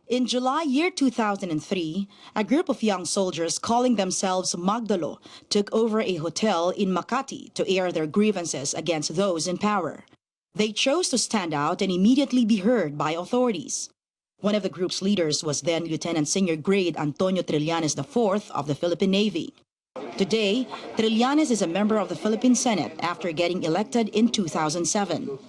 In July year 2003, a group of young soldiers calling themselves Magdalo took over a hotel in Makati to air their grievances against those in power. They chose to stand out and immediately be heard by authorities. One of the group's leaders was then Lieutenant Senior Grade Antonio Trillanes IV of the Philippine Navy. Today, Trillanes is a member of the Philippine Senate after getting elected in 2007.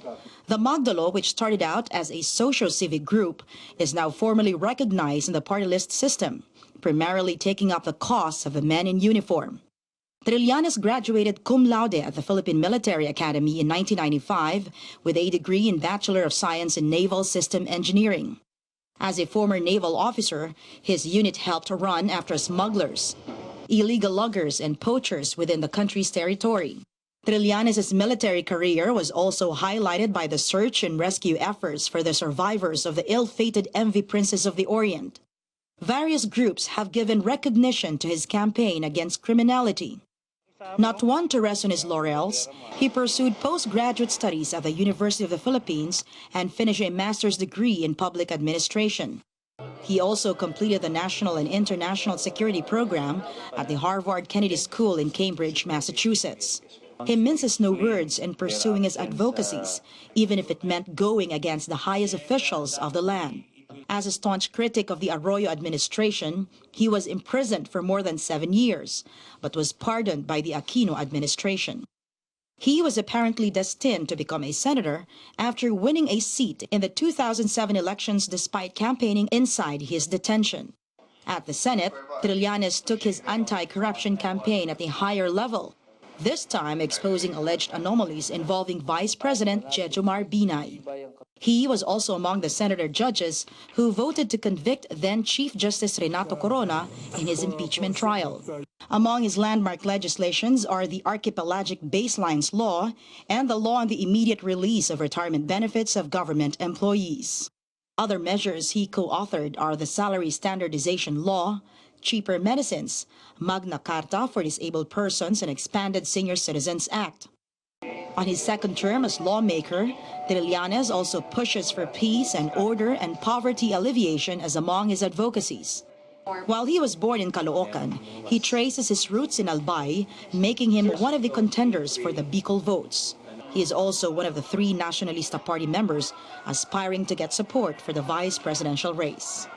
The Magdalo, which started out as a socio-civic group, is now formally recognized in the party list system, primarily taking up the cause of the men in uniform. Trillanes graduated cum laude at the Philippine Military Academy in 1995 with a degree in Bachelor of Science in Naval System Engineering. As a former naval officer, his unit helped run after smugglers, illegal loggers, and poachers within the country's territory. Trillanes' military career was also highlighted by the search and rescue efforts for the survivors of the ill-fated MV Princess of the Orient. Various groups have given recognition to his campaign against criminality. Not one to rest on his laurels, he pursued postgraduate studies at the University of the Philippines and finished a master's degree in public administration. He also completed the National and International Security Program at the Harvard Kennedy School in Cambridge, Massachusetts. He minces no words in pursuing his advocacies, even if it meant going against the highest officials of the land. As a staunch critic of the Arroyo administration, he was imprisoned for more than 7 years, but was pardoned by the Aquino administration. He was apparently destined to become a senator after winning a seat in the 2007 elections despite campaigning inside his detention. At the Senate, Trillanes took his anti-corruption campaign at a higher level, this time exposing alleged anomalies involving Vice President Jejomar Binay. He was also among the senator judges who voted to convict then Chief Justice Renato Corona in his impeachment trial. Among his landmark legislations are the Archipelagic Baselines Law and the law on the immediate release of retirement benefits of government employees. Other measures he co-authored are the Salary Standardization Law, Cheaper Medicines, Magna Carta for Disabled Persons, and Expanded Senior Citizens Act. On his second term as lawmaker, Trillanes also pushes for peace and order and poverty alleviation as among his advocacies. While he was born in Caloocan, he traces his roots in Albay, making him one of the contenders for the Bicol votes. He is also one of the 3 Nacionalista Party members aspiring to get support for the vice presidential race.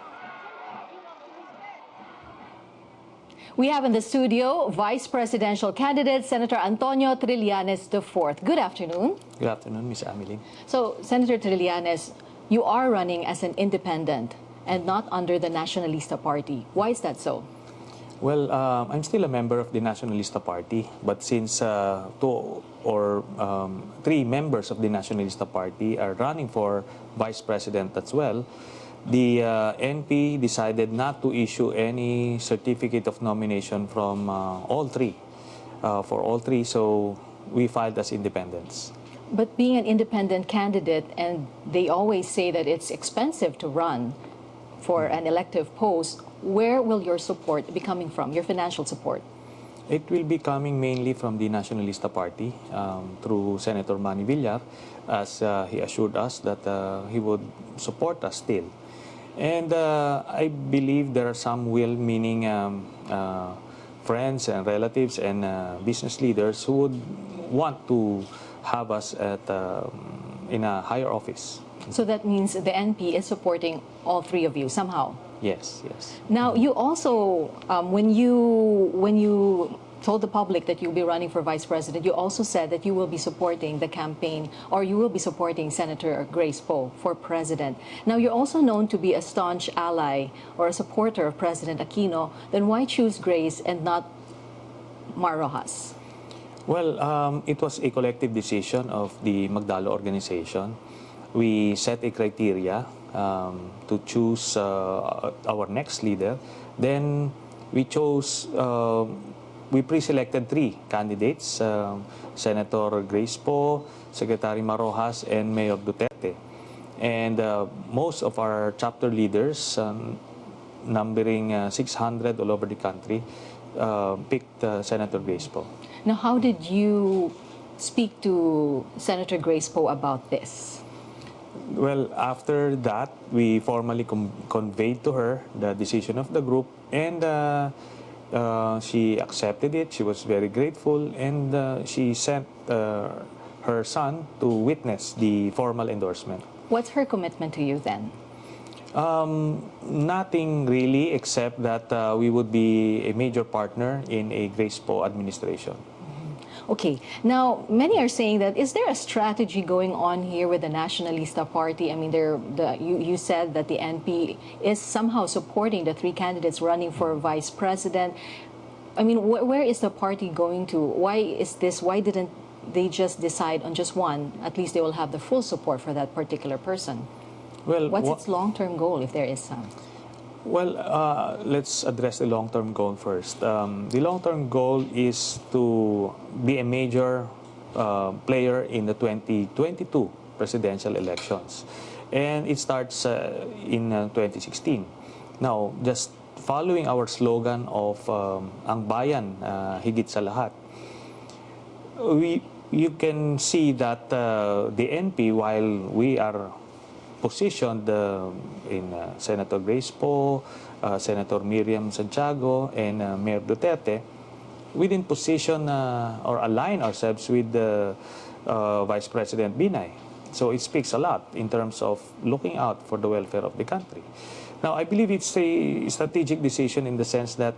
We have in the studio Vice Presidential candidate Senator Antonio Trillanes IV. Good afternoon. Good afternoon, Ms. Amelyn. So, Senator Trillanes, you are running as an independent and not under the Nacionalista Party. Why is that so? Well, I'm still a member of the Nacionalista Party, but since 2 or 3 members of the Nacionalista Party are running for Vice President as well, the NP decided not to issue any certificate of nomination from all 3, for all 3, so we filed as independents. But being an independent candidate, and they always say that it's expensive to run for an elective post, where will your support be coming from, your financial support? It will be coming mainly from the Nacionalista Party through Senator Manny Villar, as he assured us that he would support us still. And I believe there are some well-meaning friends and relatives and business leaders who would want to have us in a higher office. So that means the NP is supporting all 3 of you somehow? Yes, yes. Now, you also, when you told the public that you'll be running for Vice President, you also said that you will be supporting the campaign, or you will be supporting Senator Grace Poe for President. Now, you're also known to be a staunch ally or a supporter of President Aquino. Then why choose Grace and not Mar Rojas? Well, it was a collective decision of the Magdalo organization. We set a criteria to choose our next leader. Then we chose, we pre-selected 3 candidates, Senator Grace Poe, Secretary Mar Rojas, and Mayor Duterte. And most of our chapter leaders, numbering 600 all over the country, picked Senator Grace Poe. Now, how did you speak to Senator Grace Poe about this? Well, after that, we formally conveyed to her the decision of the group, and she accepted it. She was very grateful, and she sent her son to witness the formal endorsement. What's her commitment to you then? Nothing really, except that we would be a major partner in a Grace Poe administration. Okay, now many are saying that is there a strategy going on here with the Nationalista Party? I mean, you said that the NP is somehow supporting the three candidates running for vice president. I mean, where is the party going to? Why is this? Why didn't they just decide on just one? At least they will have the full support for that particular person. Well, What's its long-term goal, if there is some? Well, let's address the long-term goal first. The long-term goal is to be a major player in the 2022 presidential elections. And it starts in 2016. Now, just following our slogan of Ang Bayan, Higit sa Lahat, you can see that the NP, while we are positioned in Senator Grace Poe, Senator Miriam Santiago, and Mayor Duterte, we didn't position or align ourselves with Vice President Binay. So it speaks a lot in terms of looking out for the welfare of the country. Now, I believe it's a strategic decision in the sense that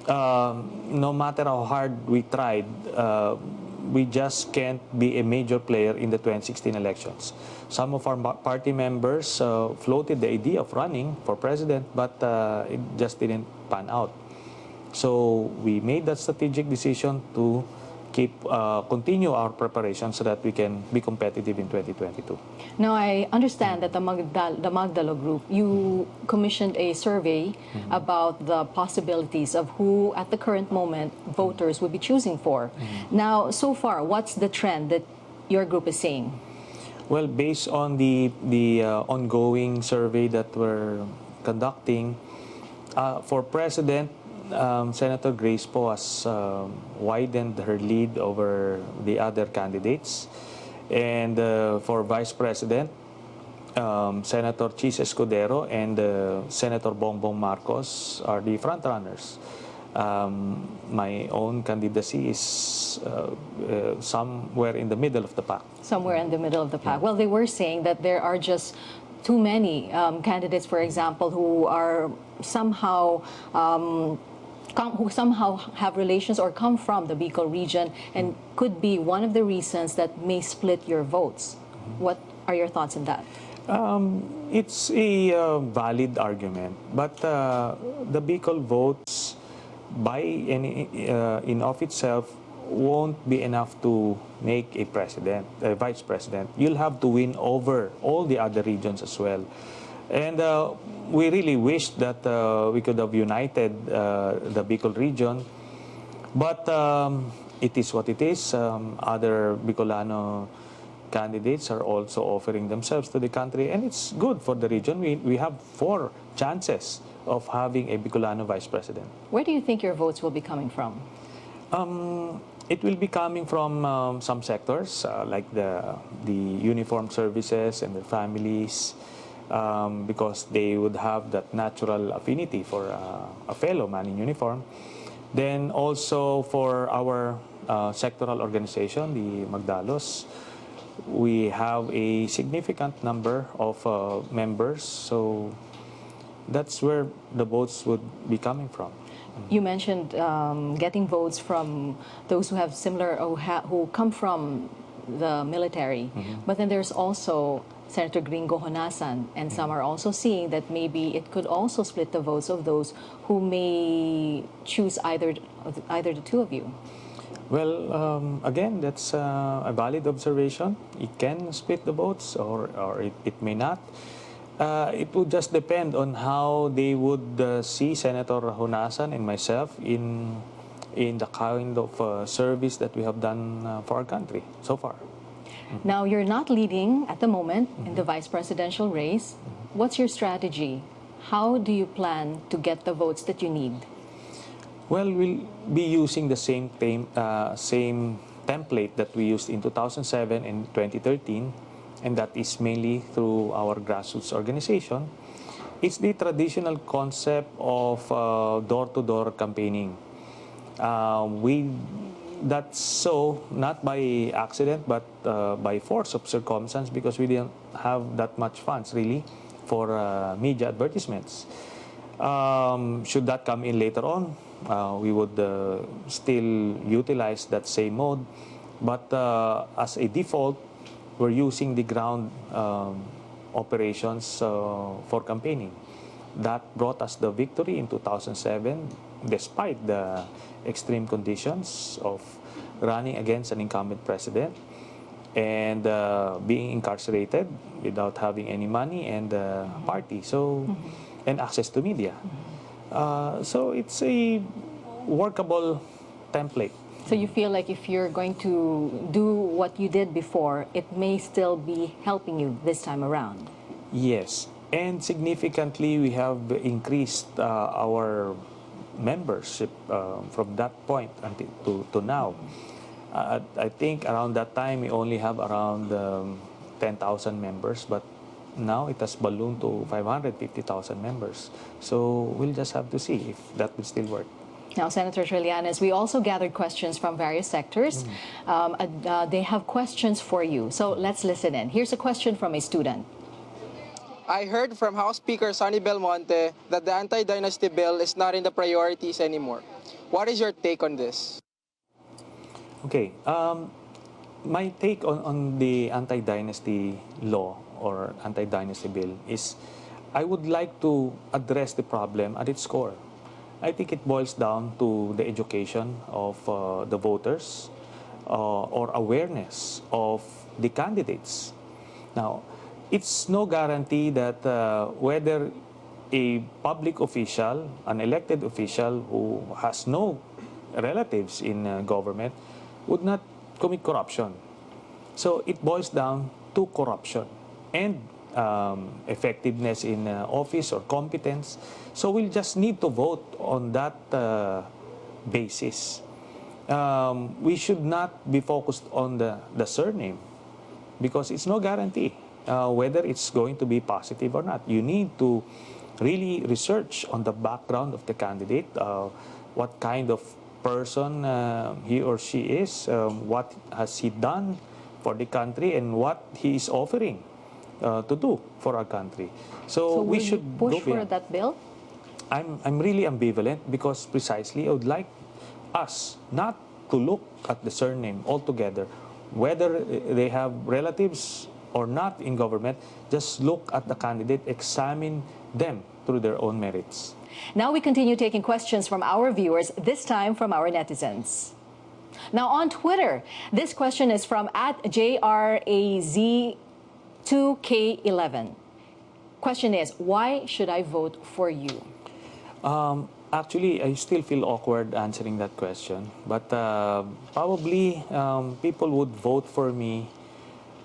no matter how hard we tried, we just can't be a major player in the 2016 elections. Some of our party members floated the idea of running for president, but it just didn't pan out. So we made that strategic decision to continue our preparation so that we can be competitive in 2022. Now, I understand that the Magdalo Group, you commissioned a survey about the possibilities of who, at the current moment, voters would be choosing for. Now, so far, what's the trend that your group is seeing? Well, based on the ongoing survey that we're conducting, for president, Senator Grace Poe has widened her lead over the other candidates. And for Vice President, Senator Chis Escudero and Senator Bongbong Marcos are the frontrunners. My own candidacy is somewhere in the middle of the pack. Somewhere in the middle of the pack. Well, they were saying that there are just too many candidates, for example, who are somehow who somehow have relations or come from the Bicol region and could be one of the reasons that may split your votes. What are your thoughts on that? It's a valid argument, but the Bicol votes in of itself won't be enough to make a vice president. You'll have to win over all the other regions as well. And we really wish that we could have united the Bicol region, but it is what it is. Other Bicolano candidates are also offering themselves to the country, and it's good for the region. We have 4 chances of having a Bicolano vice president. Where do you think your votes will be coming from? It will be coming from some sectors like the uniformed services and their families, because they would have that natural affinity for a fellow man in uniform. Then also for our sectoral organization, the Magdalos, we have a significant number of members, so that's where the votes would be coming from. You mentioned getting votes from those who have similar, who come from the military, but then there's also Senator Gringo Honasan, and some are also seeing that maybe it could also split the votes of those who may choose either the two of you. Well, again, that's a valid observation. It can split the votes, or it may not. It would just depend on how they would see Senator Honasan and myself in the kind of service that we have done for our country so far. Now, you're not leading at the moment in the vice presidential race. What's your strategy? How do you plan to get the votes that you need? Well, we'll be using the same template that we used in 2007 and 2013. and that is mainly through our grassroots organization. It's the traditional concept of door-to-door campaigning. That's so not by accident but by force of circumstance, because we didn't have that much funds really for media advertisements. Should that come in later on, we would still utilize that same mode, but as a default, we're using the ground operations for campaigning. That brought us the victory in 2007, despite the extreme conditions of running against an incumbent president and being incarcerated without having any money and party, and access to media. So it's a workable template. So you feel like if you're going to do what you did before, it may still be helping you this time around? Yes, and significantly we have increased our membership from that point until to now. I think around that time we only have around 10,000 members, but now it has ballooned to 550,000 members. So we'll just have to see if that will still work. Now, Senator Trillanes, we also gathered questions from various sectors. They have questions for you. So let's listen in. Here's a question from a student. I heard from House Speaker Sonny Belmonte that the anti-dynasty bill is not in the priorities anymore. What is your take on this? Okay, my take on the anti-dynasty law or anti-dynasty bill is I would like to address the problem at its core. I think it boils down to the education of the voters or awareness of the candidates. Now, it's no guarantee that whether a public official, an elected official who has no relatives in government would not commit corruption. So it boils down to corruption and effectiveness in office or competence. So we'll just need to vote on that basis. We should not be focused on the surname, because it's no guarantee whether it's going to be positive or not. You need to really research on the background of the candidate, what kind of person he or she is, what has he done for the country, and what he is offering to do for our country. So we should push for that bill? I'm really ambivalent, because precisely I would like us not to look at the surname altogether, whether they have relatives or not in government. Just look at the candidate, examine them through their own merits. Now we continue taking questions from our viewers, this time from our netizens. Now on Twitter, this question is from @JRAZ2K11. Question is, why should I vote for you? Actually, I still feel awkward answering that question, but probably people would vote for me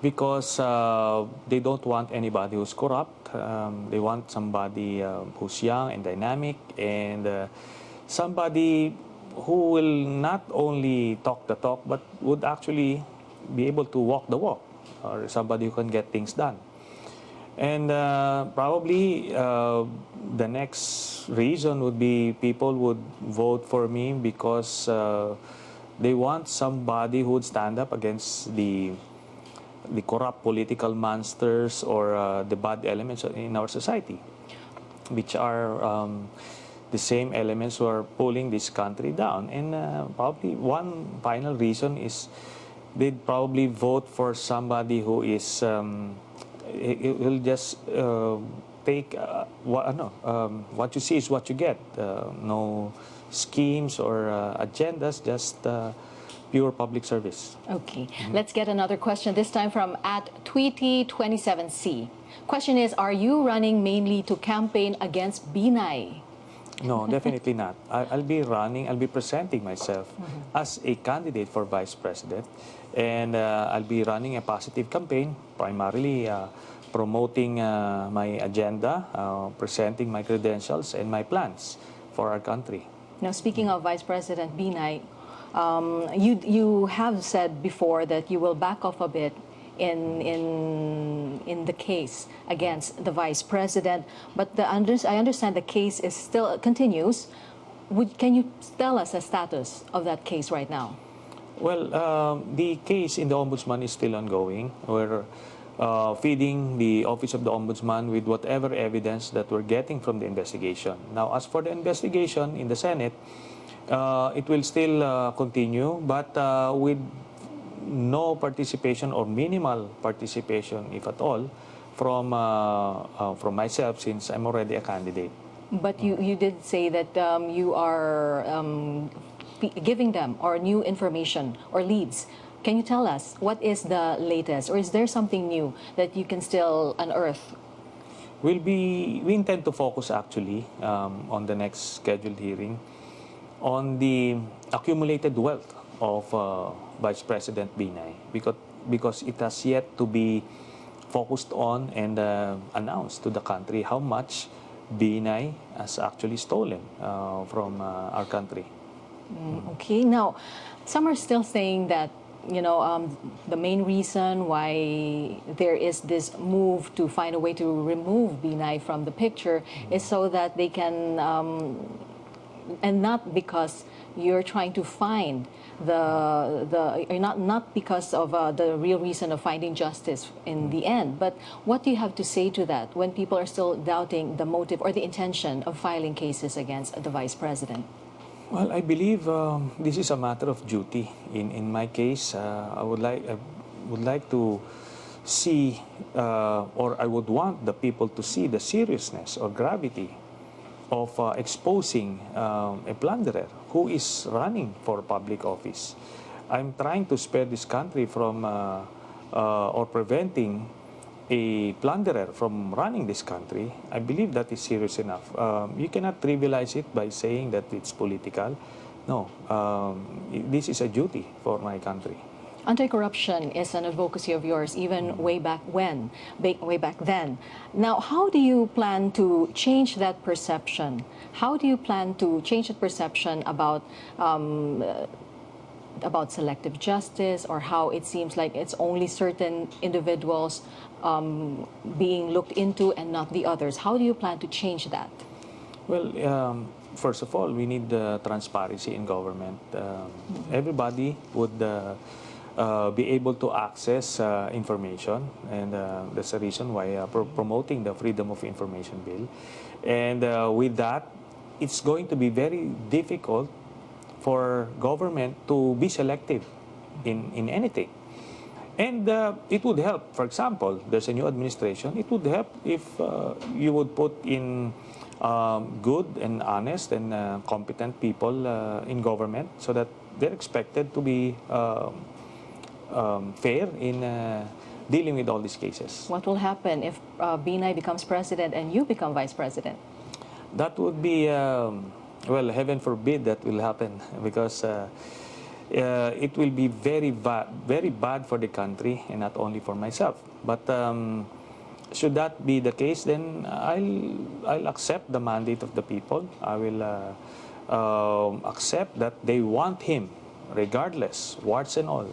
because they don't want anybody who's corrupt. They want somebody who's young and dynamic, and somebody who will not only talk the talk, but would actually be able to walk the walk, or somebody who can get things done. And probably the next reason would be people would vote for me because they want somebody who would stand up against the corrupt political monsters or the bad elements in our society, which are the same elements who are pulling this country down. And probably one final reason is they'd probably vote for somebody who is it will just take what you see is what you get. No schemes or agendas, just pure public service. Okay, let's get another question, this time from @Tweety27C. Question is, are you running mainly to campaign against Binay? No, definitely not. I'll be presenting myself as a candidate for Vice President, and I'll be running a positive campaign, primarily promoting my agenda, presenting my credentials and my plans for our country. Now, speaking of Vice President Binay, you have said before that you will back off a bit in the case against the vice president. But I understand the case is still continues. Can you tell us the status of that case right now? Well, the case in the Ombudsman is still ongoing. We're feeding the Office of the Ombudsman with whatever evidence that we're getting from the investigation. Now, as for the investigation in the Senate, it will still continue, but with no participation or minimal participation, if at all, from myself, since I'm already a candidate. But you did say that you are giving them or new information or leads. Can you tell us what is the latest, or is there something new that you can still unearth? We intend to focus actually on the next scheduled hearing on the accumulated wealth of Vice President Binay, because it has yet to be focused on and announced to the country how much Binay has actually stolen from our country. Okay, now some are still saying that the main reason why there is this move to find a way to remove Binay from the picture is so that they can, and not because you're trying to find not because of the real reason of finding justice in the end. But what do you have to say to that when people are still doubting the motive or the intention of filing cases against the vice president? Well, I believe this is a matter of duty. In my case, I would like to see, or I would want the people to see the seriousness or gravity of exposing a plunderer who is running for public office. I'm trying to spare this country from or preventing a plunderer from running this country. I believe that is serious enough. You cannot trivialize it by saying that it's political. No, this is a duty for my country. Anti-corruption is an advocacy of yours even way back then. Now, how do you plan to change that perception? How do you plan to change the perception about selective justice, or how it seems like it's only certain individuals being looked into and not the others? How do you plan to change that? Well, first of all, we need transparency in government. Everybody would be able to access information, and that's the reason why promoting the Freedom of Information Bill. And with that, it's going to be very difficult for government to be selective in anything. And it would help, for example, there's a new administration, it would help if you would put in good and honest and competent people in government, so that they're expected to be fair in dealing with all these cases. What will happen if Binay becomes president and you become vice president? That would be, well, heaven forbid that will happen, because it will be very bad for the country, and not only for myself. But should that be the case, then I'll accept the mandate of the people. I will accept that they want him, regardless, warts and all,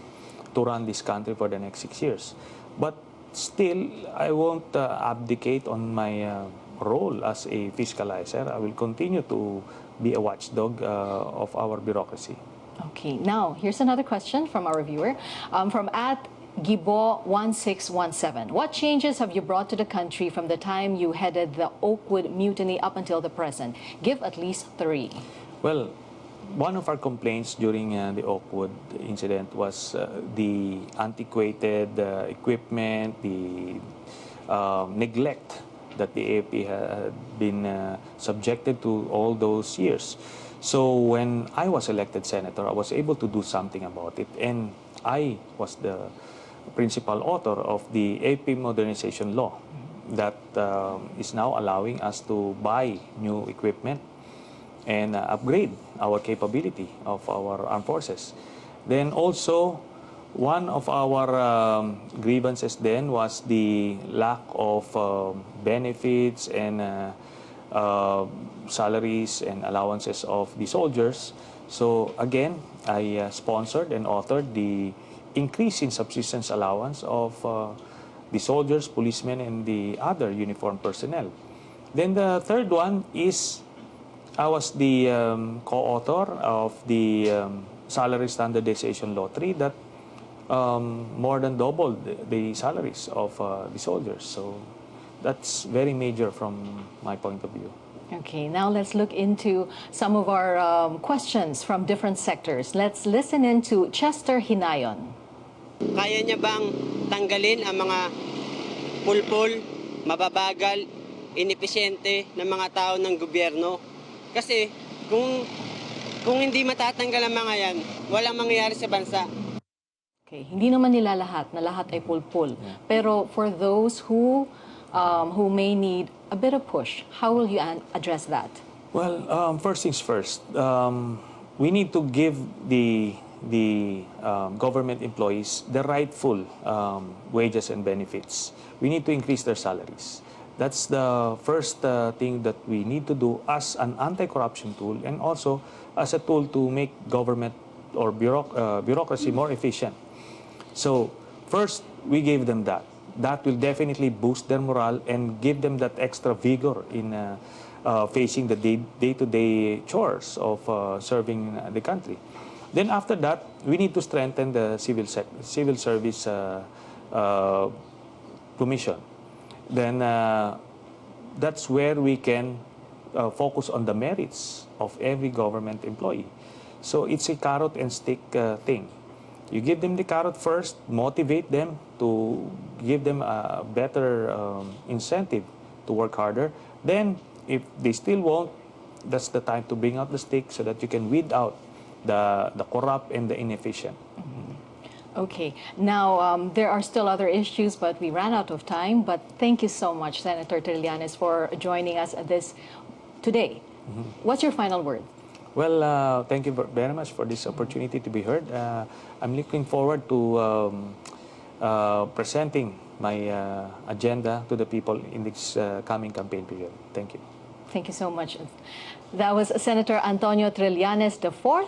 to run this country for the next 6 years. But still, I won't abdicate on my role as a fiscalizer. I will continue to be a watchdog of our bureaucracy. Okay, now here's another question from our viewer, from @Gibo1617. What changes have you brought to the country from the time you headed the Oakwood mutiny up until the present? Give at least 3. Well, one of our complaints during the Oakwood incident was the antiquated equipment, the neglect that the AFP had been subjected to all those years. So when I was elected senator, I was able to do something about it, and I was the principal author of the AFP modernization law that is now allowing us to buy new equipment and upgrade our capability of our armed forces. Then also, one of our grievances then was the lack of benefits and salaries and allowances of the soldiers. So again, I sponsored and authored the increase in subsistence allowance of the soldiers, policemen, and the other uniformed personnel. Then the third one is I was the co-author of the salary standardization law 3 that more than doubled the salaries of the soldiers. So that's very major from my point of view. Okay, now let's look into some of our questions from different sectors. Let's listen in to Chester Hinayon. Kaya niya bang tanggalin ang mga pulpul, mababagal, inepisyente ng mga tao ng gobyerno? Kasi kung hindi matatanggal ang mga yan, walang mangyayari sa bansa. Okay, hindi naman nila lahat, na lahat ay pulpul. Pero for those who may need a bit of push, how will you address that? Well, first things first, we need to give the government employees the rightful wages and benefits. We need to increase their salaries. That's the first thing that we need to do as an anti-corruption tool and also as a tool to make government or bureaucracy more efficient. So first, we gave them that. That will definitely boost their morale and give them that extra vigor in facing the day-to-day chores of serving the country. Then after that, we need to strengthen the civil service commission. Then that's where we can focus on the merits of every government employee. So it's a carrot and stick thing. You give them the carrot first, motivate them to give them a better incentive to work harder. Then, if they still won't, that's the time to bring out the stick so that you can weed out the corrupt and the inefficient. Okay, now there are still other issues, but we ran out of time. But thank you so much, Senator Trillanes, for joining us at this today. What's your final word? Well, thank you very much for this opportunity to be heard. I'm looking forward to presenting my agenda to the people in this coming campaign period. Thank you. Thank you so much. That was Senator Antonio Trillanes IV.